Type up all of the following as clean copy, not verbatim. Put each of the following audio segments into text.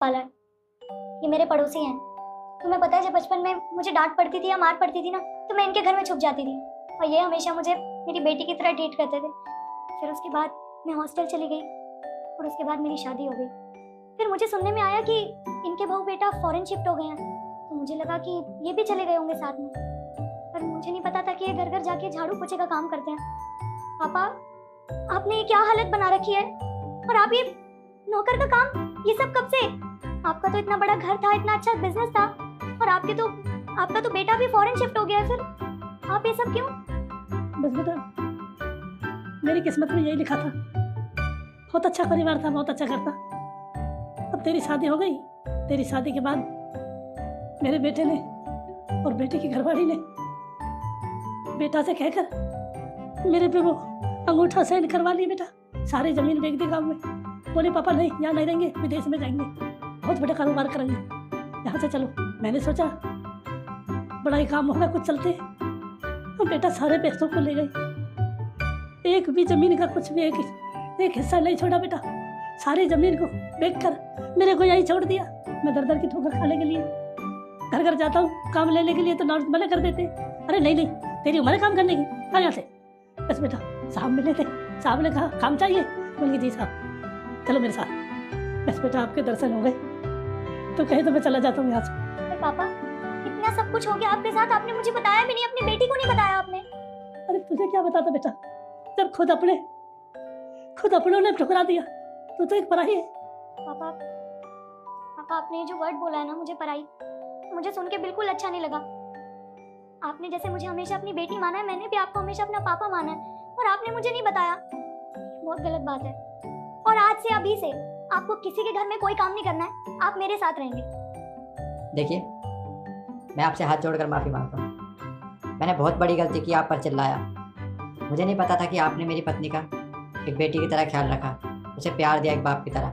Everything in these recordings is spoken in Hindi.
पाला है। ये मेरे पड़ोसी हैं। तुम्हें पता है जब बचपन में मुझे डांट पड़ती थी या मार पड़ती थी ना, तो मैं इनके घर में छुप जाती थी और ये हमेशा मुझे मेरी बेटी की तरह ट्रीट करते थे। फिर उसके बाद मैं हॉस्टल चली गई और उसके बाद मेरी शादी हो गई। फिर मुझे सुनने में आया कि इनके बहू बेटा फॉरेन शिफ्ट हो गए हैं, तो मुझे लगा कि ये भी चले गए होंगे साथ में। पर मुझे नहीं पता था कि ये घर घर जाके झाड़ू पोछे का काम करते हैं। पापा, आपने ये क्या हालत बना रखी है? और आप ये नौकर का काम, ये सब कब से? आपका तो इतना बड़ा घर था, इतना अच्छा बिजनेस था, और आपका तो बेटा भी फॉरेन शिफ्ट हो गया। फिर आप ये सब क्यों? बस बेटा, मेरी किस्मत में यही लिखा था। बहुत अच्छा परिवार था, बहुत अच्छा घर था। अब तेरी शादी हो गई। तेरी शादी के बाद मेरे बेटे ने और बेटे की घरवाली ने बेटा से कहकर मेरे पे वो अंगूठा साइन करवा लिया। बेटा सारी जमीन बेच दी गाँव में। बोले पापा नहीं, यहाँ नहीं रहेंगे, विदेश में जाएंगे, बहुत बड़ा कारोबार करेंगे, यहाँ से चलो। मैंने सोचा बड़ा ही काम होगा कुछ चलते। और बेटा सारे पैसों को ले गई। एक भी जमीन का कुछ भी एक हिस्सा नहीं छोड़ा। बेटा सारी जमीन को बेचकर मेरे को यही छोड़ दिया। मैं दर दर की ठोकर खाने के लिए घर घर जाता हूँ काम लेने के लिए, तो नॉर्थ मना कर देते। अरे नहीं नहीं, तेरी उम्र है काम करने की, आ यहाँ से। बस बेटा साहब मिले थे, साहब ने कहा काम चाहिए। बोलिए जी साहब चलो मेरे साथ। बस बेटा आपके दर्शन हो गए तो कहे तो मैं चला जाता हूँ यहाँ से। पापा इतना सब कुछ हो गया आपके साथ, आपने मुझे बताया भी नहीं, अपनी बेटी को नहीं बताया आपने। अरे तुझे क्या बताता बेटा, जब खुद अपनों ने ठुकरा दिया तो एक पराई है। पापा आपने जो वर्ड बोला है ना, मुझे पराई, मुझे सुन के बिल्कुल अच्छा नहीं लगा। आपने जैसे मुझे हमेशा अपनी बेटी माना है, मैंने भी आपको हमेशा अपना पापा माना है, और आपने मुझे नहीं बताया। बहुत गलत बात है। और आज से, अभी से आपको किसी के घर में कोई काम नहीं करना है, आप मेरे साथ रहेंगे। देखिए, मैं आपसे हाथ जोड़कर माफ़ी मांगता हूँ। मैंने बहुत बड़ी गलती की, आप पर चिल्लाया। मुझे नहीं पता था कि आपने मेरी पत्नी का एक बेटी की तरह ख्याल रखा, उसे प्यार दिया एक बाप की तरह।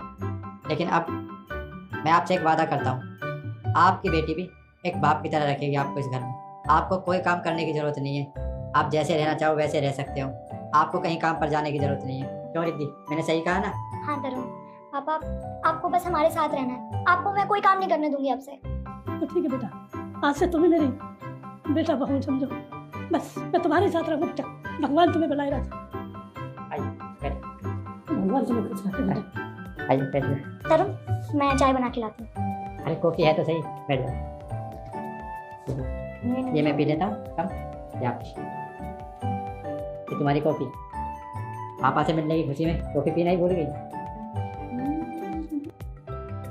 लेकिन अब मैं आपसे एक वादा करता हूँ, आपकी बेटी भी एक बाप की तरह रखेगी आपको इस घर में। आपको कोई काम करने की ज़रूरत नहीं है, आप जैसे रहना चाहो वैसे रह सकते हो। आपको कहीं काम पर जाने की ज़रूरत नहीं है। क्यों रिद्धि, मैंने सही कहा ना? हाँ तरुण, पापा आपको बस हमारे साथ रहना है, आपको मैं कोई काम नहीं करने दूंगी आपसे। तो ठीक है बेटा, आज से तुम्हें मेरी बेटा बहू समझो। बस मैं तुम्हारे साथ रहूँ बेटा। भगवान तुम्हें बनाए रखे। भगवान तुम्हें खुश रखे बेटा। आइए बैठ जाओ। तरुण, मैं चाय बना के लाती हूँ। अरे कॉफ़ी है तो सही, बैठ जाओ। ये मैं पी लेता हूँ कम। ये तुम्हारी कॉफ़ी। पापा से मिलने की खुशी में कॉफ़ी पीना ही भूल गई।